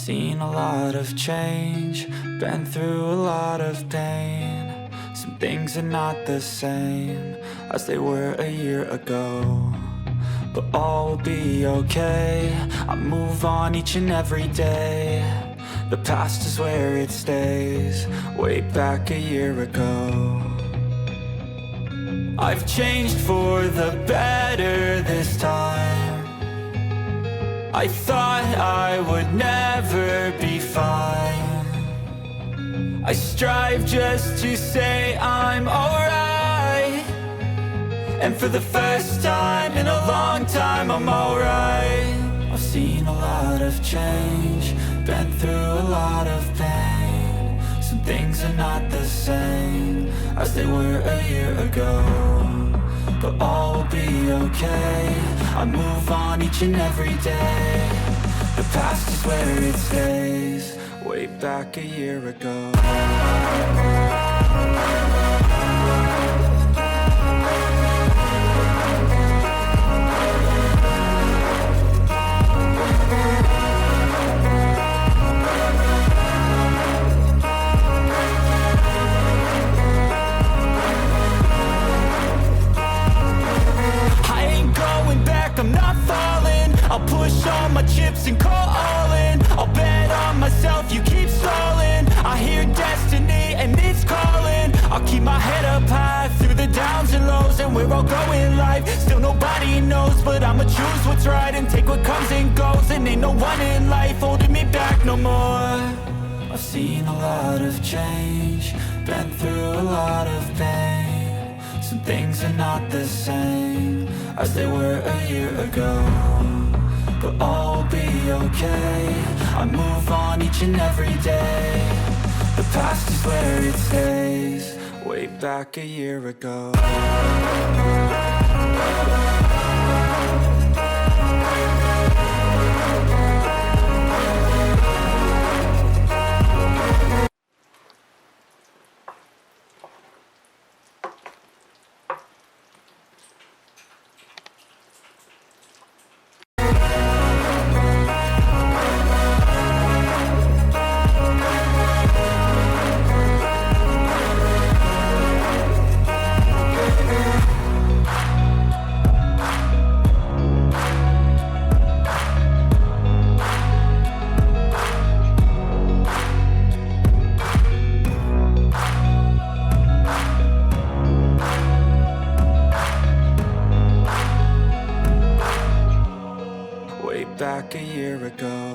seen a lot of change, been through a lot of pain. Some things are not the same as they were a year ago, but all will be okay. I move on each and every day. The past is where it stays, way back a year ago. I've changed for the better this time. I thought I would never be fine. I strive just to say I'm alright, and for the first time in a long time I'm alright. I've seen a lot of change, been through a lot of pain. Some things are not the same as they were a year ago, but all will be okay. I move on each and every day. The past is where it stays, way back a year ago. I'm not falling, I'll push all my chips and call all in. I'll bet on myself, you keep stalling. I hear destiny and it's calling. I'll keep my head up high through the downs and lows, and we're all going life. Still nobody knows, but I'ma choose what's right and take what comes and goes. And ain't no one in life holding me back no more. I've seen a lot of change, been through a lot of pain. Some things are not the same as they were a year ago, but all will be okay. I move on each and every day. The past is where it stays, way back a year ago. Back a year ago.